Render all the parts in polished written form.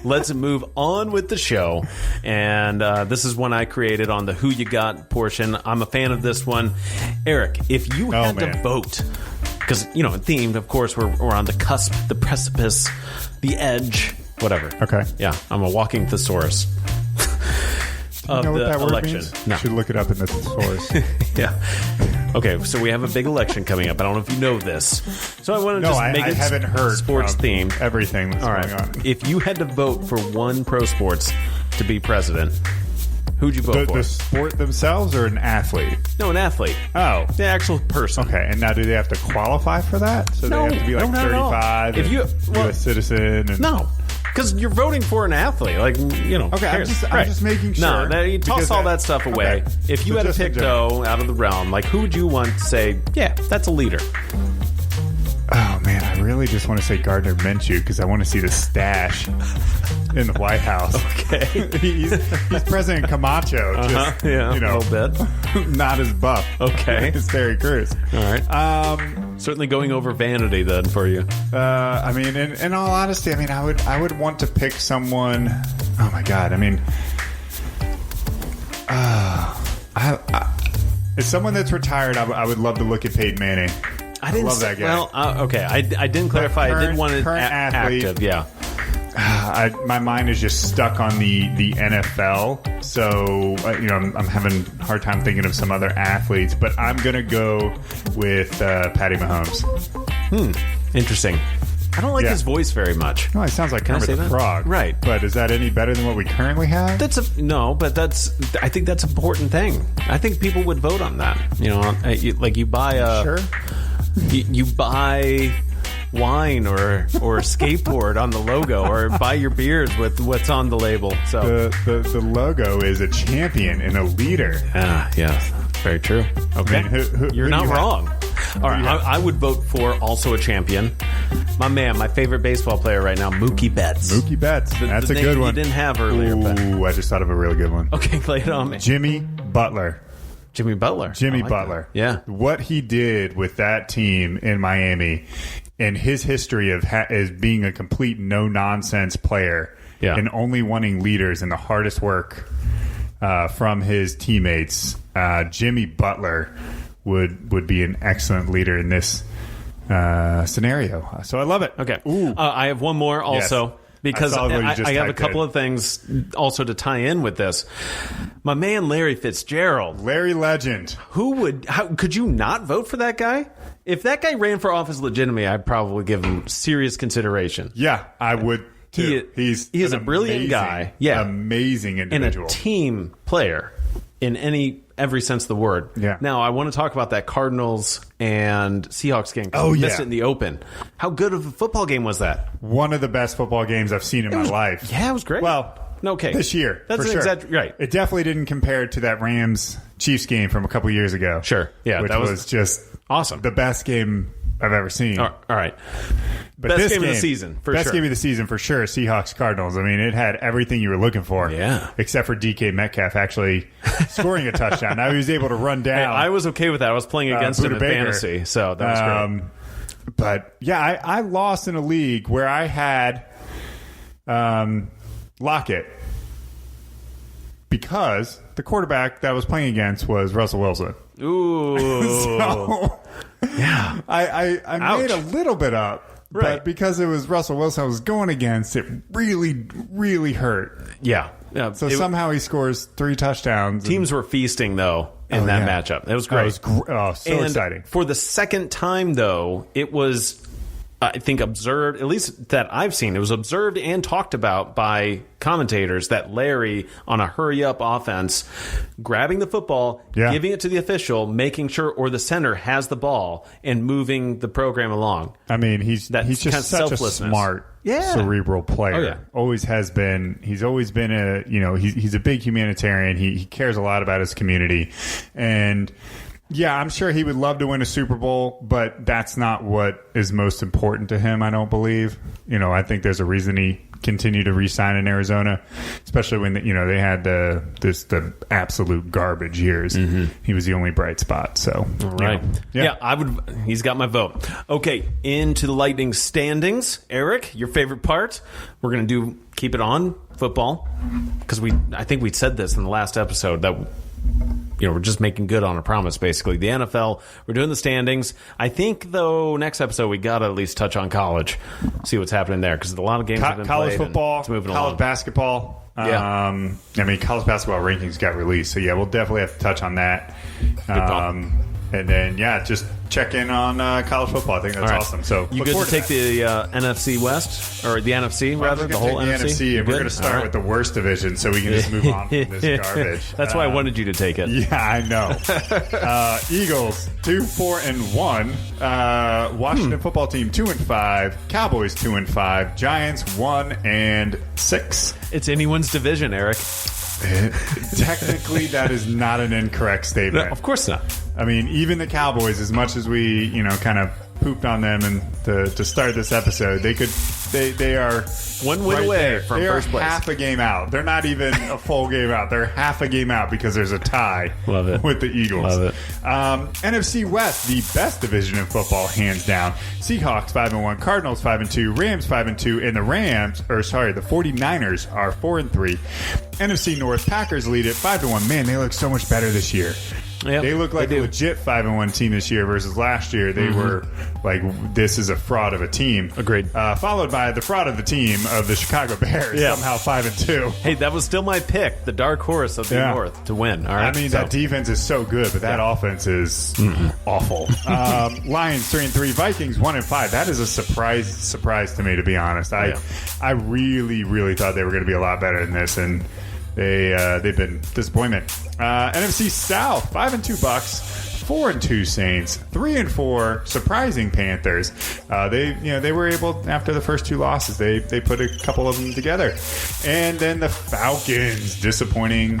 let's move on with the show. And this is one I created on the Who You Got portion. I'm a fan of this one. Eric, if you had to vote, because, themed, of course, we're on the cusp, the precipice, the edge, whatever. Okay. Yeah, I'm a walking thesaurus. You know what that word election. means? No. You should look it up in the thesaurus. Yeah. Okay, so we have a big election coming up. I don't know if you know this. So I want to just make I haven't heard sports themed. Everything that's going on. If you had to vote for one pro sports to be president, who'd you vote for? The sport themselves or an athlete? No, an athlete. Oh. The actual person. Okay, and now do they have to qualify for that? So No, they have to be like no, 35 If you- U.S. citizen? And, No. Because you're voting for an athlete. Okay, I'm just making sure. No, you toss all that stuff away. Okay. If you So had to just pick, in general. though, out of the realm, who would you want to say, yeah, that's a leader? Oh, man, I really just want to say Gardner Minshew because I want to see the stash in the White House. Okay. he's President Camacho. Just, yeah, a little bit. Not as buff. Okay. It's Terry Crews. All right. Certainly going over vanity then for you. In all honesty, I would want to pick someone. Oh my God! As someone that's retired, I would love to look at Peyton Manning. I love that guy. Well, okay. I didn't clarify. I did want it current athlete. active. Yeah. My mind is just stuck on the NFL, so I'm having a hard time thinking of some other athletes. But I'm gonna go with Patty Mahomes. Interesting. I don't like his voice very much. No, it sounds like Kermit the Frog. Right. But is that any better than what we currently have? I think that's an important thing. I think people would vote on that. You buy a Sure. You buy wine or skateboard on the logo, or buy your beers with what's on the label. So the logo is a champion and a leader. Yeah, very true. Okay, you're not wrong. All right, I would vote for also a champion. My man, my favorite baseball player right now, Mookie Betts. Mookie Betts. That's a good one. You didn't have earlier. Ooh, I just thought of a really good one. Okay, lay it on me. Jimmy Butler. Jimmy Butler. Butler. That. Yeah. What he did with that team in Miami and his history of as being a complete no-nonsense player and only wanting leaders and the hardest work from his teammates, Jimmy Butler would be an excellent leader in this scenario. So I love it. Okay. I have one more also. Yes. Because I have a couple of things also to tie in with this. My man, Larry Fitzgerald. Larry Legend. How could you not vote for that guy? If that guy ran for office legitimately, I'd probably give him serious consideration. Yeah, I would too. He is a brilliant guy. Yeah. Amazing individual. And a team player in every sense of the word. Yeah. Now, I want to talk about that Cardinals and Seahawks game. We missed it in the open. How good of a football game was that? One of the best football games I've seen in my life. Yeah, it was great. Well, okay. This year, that's for sure. Right. It definitely didn't compare to that Rams-Chiefs game from a couple years ago. Sure. Yeah, which that was just awesome. The best game I've ever seen. All right. But best game of the season, for sure. Best game of the season, for sure, Seahawks-Cardinals. It had everything you were looking for. Yeah. Except for DK Metcalf actually scoring a touchdown. Now he was able to run down. Hey, I was okay with that. I was playing against him in fantasy, so that was great. But, yeah, I lost in a league where I had Lockett because the quarterback that I was playing against was Russell Wilson. Ooh. So, yeah. I made a little bit up. Right. But because it was Russell Wilson I was going against, it really, really hurt. Yeah. So somehow he scores 3 touchdowns. Teams were feasting, though, in that matchup. It was great. So exciting. For the second time, though, it was, I think, observed, at least that I've seen, it was observed and talked about by commentators that Larry, on a hurry-up offense, grabbing the football, giving it to the official, making sure, or the center has the ball, and moving the program along. He's just such a smart, cerebral player. Oh, yeah. Always has been. He's always been he's a big humanitarian. He cares a lot about his community. And yeah, I'm sure he would love to win a Super Bowl, but that's not what is most important to him, I don't believe. I think there's a reason he continue to re-sign in Arizona, especially when they had the absolute garbage years. He was the only bright spot. So, all right, I would. He's got my vote. Okay, into the Lightning standings, Eric. Your favorite part? We're gonna keep it on football because I think we said this in the last episode that. We're just making good on a promise, basically. The NFL, we're doing the standings. I think, though, next episode we got to at least touch on college, see what's happening there, because a lot of games have been college played. Football, it's moving college along. basketball. Yeah. College basketball rankings got released, so we'll definitely have to touch on that. And then, just check in on college football. I think that's awesome. So you good to take the NFC West, or the NFC, rather, the whole NFC? And we're going to start with the worst division so we can just move on from this garbage. That's why I wanted you to take it. Yeah, I know. Eagles, 2-4-1. Washington football team, 2-5. Cowboys, 2-5. Giants, 1-6. It's anyone's division, Eric. Technically, that is not an incorrect statement. No, of course not. I mean, even the Cowboys, as much as we, kind of pooped on them and to start this episode, they are one win away from first place. Half a game out. They're not even a full game out. They're half a game out because there's a tie with the Eagles. Love it. NFC West, the best division in football, hands down. Seahawks 5-1, Cardinals 5-2, Rams 5-2, and the 49ers are 4-3. NFC North, Packers lead it 5-1. Man, they look so much better this year. Yep, they look like a legit 5-1 team this year versus last year. They were like, this is a fraud of a team. Agreed. Followed by the fraud of the team of the Chicago Bears, somehow 5 2. Hey, that was still my pick, the dark horse of the North to win. All right. I mean, that defense is so good, but that offense is awful. Lions 3-3, Vikings 1-5. That is a surprise to me, to be honest. I really, really thought they were going to be a lot better than this, and they've been disappointment. NFC South 5-2 Bucks, 4-2 Saints, 3-4 surprising Panthers. They were able, after the first two losses, they put a couple of them together. And then the Falcons, disappointing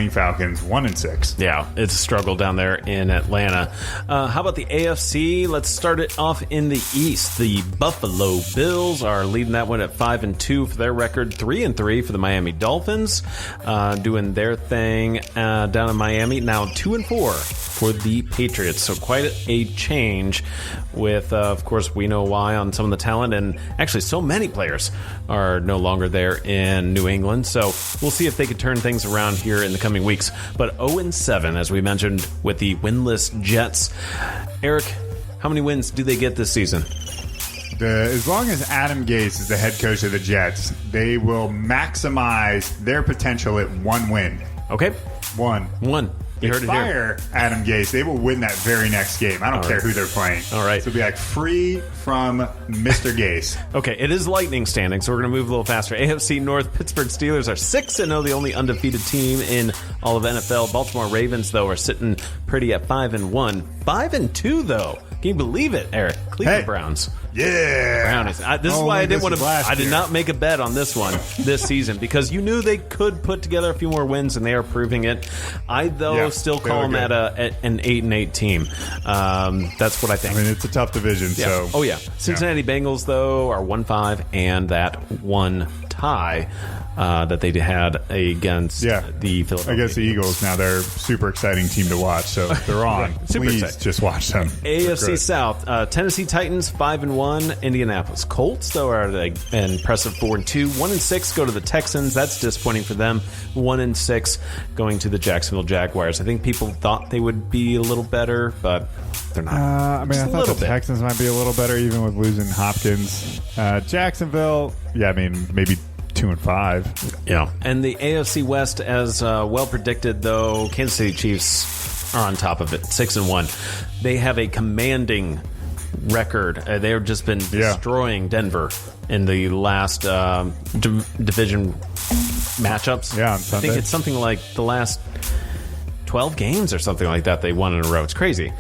Falcons, 1-6. Yeah, it's a struggle down there in Atlanta. How about the AFC? Let's start it off in the East. The Buffalo Bills are leading that one at 5-2 for their record, 3-3 for the Miami Dolphins, doing their thing down in Miami. Now 2-4 for the Patriots. So quite a change with, of course, we know why on some of the talent, and actually so many players are no longer there in New England. So we'll see if they could turn things around here in the coming weeks. But 0-7, as we mentioned, with the winless Jets. Eric, how many wins do they get this season? As long as Adam Gase is the head coach of the Jets, they will maximize their potential at one win. Okay. One. You heard it here. Adam Gase, they will win that very next game. I don't care who they're playing. All right. So it'll be like free from Mr. Gase. Okay, it is lightning standing, so we're going to move a little faster. AFC North, Pittsburgh Steelers are 6-0, the only undefeated team in all of NFL. Baltimore Ravens, though, are sitting pretty at 5-1. 5-2, though. Can you believe it, Eric? Cleveland Browns. Yeah. Brownies. This is why I didn't want to. I did not make a bet on this one this season because you knew they could put together a few more wins, and they are proving it. I still call them at an 8-8 team. That's what I think. I mean, it's a tough division. Yeah. So Cincinnati Bengals though are 1-5, and that one tie that they had against the Philadelphia. I guess the Eagles. Now they're a super exciting team to watch. So they're on. Please just watch them. AFC South, Tennessee Titans 5-1. Indianapolis Colts, though, are an impressive 4-2. 1-6 go to the Texans. That's disappointing for them. 1-6 going to the Jacksonville Jaguars. I think people thought they would be a little better, but they're not. I thought the Texans might be a little better even with losing Hopkins. Jacksonville, maybe 2-5. Yeah. And the AFC West, as well predicted, though, Kansas City Chiefs are on top of it, 6-1. They have a commanding record. They've just been destroying Denver in the last division matchups. Yeah, on Sunday. I think it's something like the last 12 games or something like that they won in a row. It's crazy.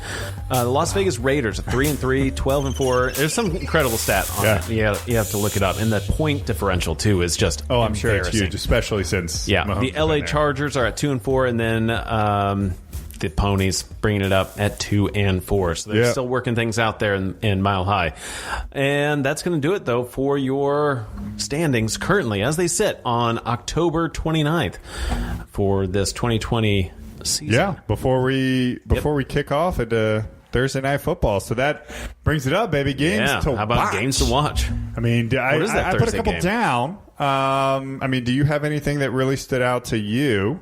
The Las Vegas Raiders are 3-3, 12-4. There's some incredible stat on it. You have to look it up. And the point differential, too, is just I'm sure it's huge, especially since Mahomes the LA Chargers are at 2-4, and then the Ponies bringing it up at 2 and 4. So they're still working things out there in Mile High. And that's going to do it, though, for your standings currently as they sit on October 29th for this 2020 season. Yeah, before we kick off at Thursday Night Football. So that brings it up, baby. Games to watch. How about games to watch? I mean, I put a couple down. I mean, do you have anything that really stood out to you?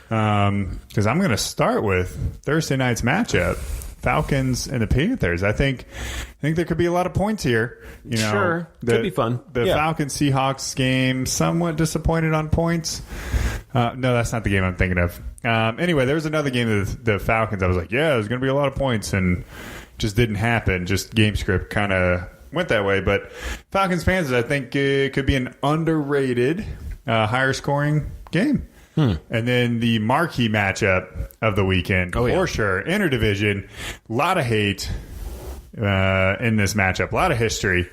Because I'm going to start with Thursday night's matchup. Falcons and the Panthers. I think there could be a lot of points here. Sure, could be fun. The Falcons Seahawks game, somewhat disappointed on points. No, that's not the game I'm thinking of. Anyway, there was another game of the Falcons. I was like, yeah, there's going to be a lot of points, and just didn't happen. Just game script kind of went that way. But Falcons Panthers, I think it could be an underrated, higher scoring game. And then the marquee matchup of the weekend, for sure, interdivision, a lot of hate in this matchup, a lot of history.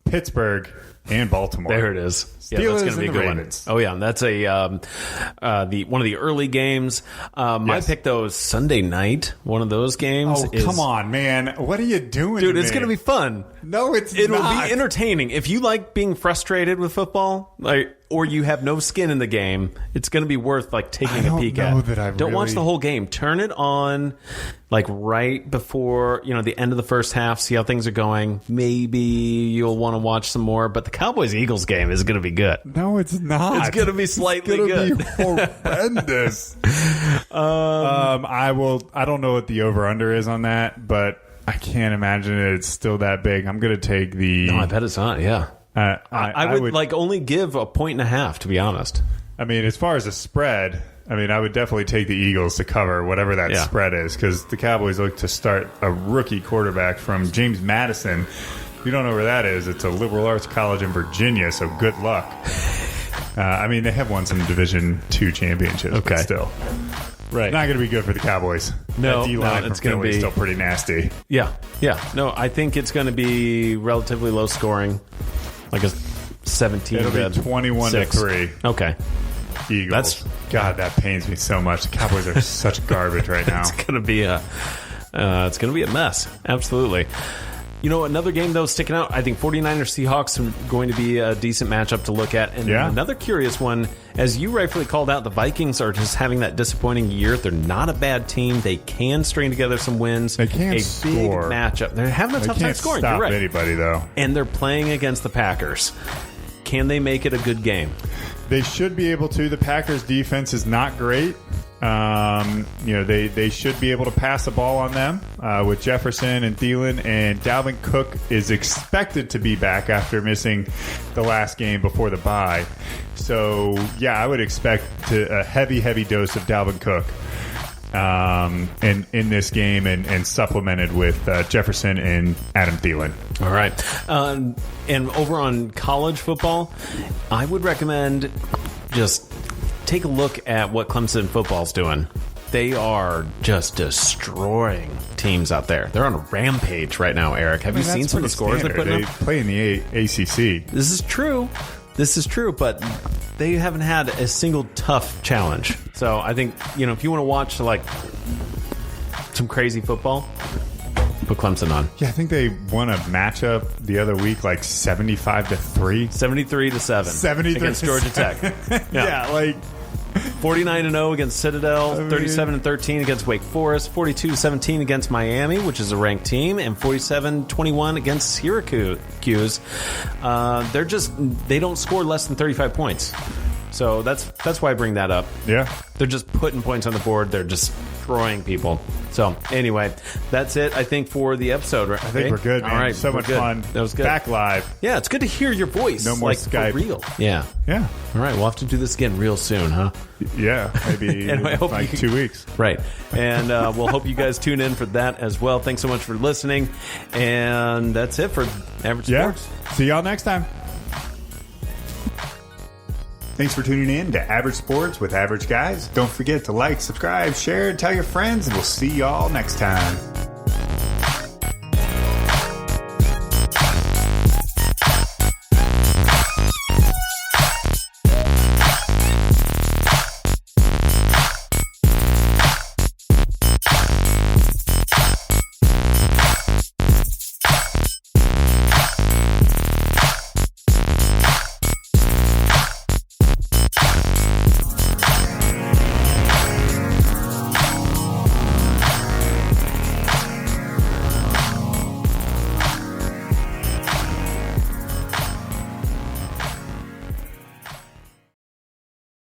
Pittsburgh and Baltimore. There it is. Steelers that's going to be a good Ravens. one. Oh yeah, that's one of the early games. My pick though is Sunday night. One of those games. Oh come on, man! What are you doing, dude? It's going to be fun. No, It'll be entertaining if you like being frustrated with football, or you have no skin in the game. It's going to be worth taking a peek at. Don't watch the whole game. Turn it on, right before the end of the first half. See how things are going. Maybe you'll want to watch some more. But the Cowboys-Eagles game is going to be good. No, it's not. It's going to be slightly good. It's going to be horrendous. I don't know what the over/under is on that, but I can't imagine it's still that big. I'm going to take the... No, I bet it's not, yeah. I would only give 1.5, to be honest. I mean, as far as a spread, I would definitely take the Eagles to cover whatever that spread is, because the Cowboys look to start a rookie quarterback from James Madison. If you don't know where that is, it's a liberal arts college in Virginia, so good luck. They have won some Division II championships, but still. Right. Not going to be good for the Cowboys. No, it's going to be still pretty nasty. Yeah. No, I think it's going to be relatively low scoring, like a 17. It'll be 21-3. Okay. Eagles. God, that pains me so much. The Cowboys are such garbage right now. It's going to be a mess. Absolutely. Another game, though, sticking out, I think 49ers Seahawks are going to be a decent matchup to look at. And another curious one, as you rightfully called out, the Vikings are just having that disappointing year. They're not a bad team. They can string together some wins. They can't score. Big matchup. They're having a tough time scoring. They can't stop anybody, though. And they're playing against the Packers. Can they make it a good game? They should be able to. The Packers' defense is not great. They should be able to pass the ball on them with Jefferson and Thielen, and Dalvin Cook is expected to be back after missing the last game before the bye. So, I would expect a heavy dose of Dalvin Cook in this game and supplemented with Jefferson and Adam Thielen. All right. And over on college football, I would recommend just take a look at what Clemson football's doing. They are just destroying teams out there. They're on a rampage right now, Eric. Have you seen some of the scores they're putting up? They play in the ACC. This is true, but they haven't had a single tough challenge. So I think, if you want to watch some crazy football, put Clemson on. Yeah, I think they won a matchup the other week 75-3. 73-7 against Georgia Tech. Yeah, 49-0 against Citadel, 37-13 against Wake Forest, 42-17 against Miami, which is a ranked team, and 47-21 against Syracuse. They don't score less than 35 points. So that's why I bring that up. Yeah. They're just putting points on the board. They're destroying people. So anyway, that's it, I think, for the episode. I think we're good, man. All right, so much fun. That was good. Back live. Yeah, it's good to hear your voice. No more Skype. For real. Yeah. All right, we'll have to do this again real soon, huh? Yeah, maybe anyway, I hope 2 weeks. Right. And we'll hope you guys tune in for that as well. Thanks so much for listening. And that's it for Average Sports. See y'all next time. Thanks for tuning in to Average Sports with Average Guys. Don't forget to like, subscribe, share, tell your friends, and we'll see y'all next time.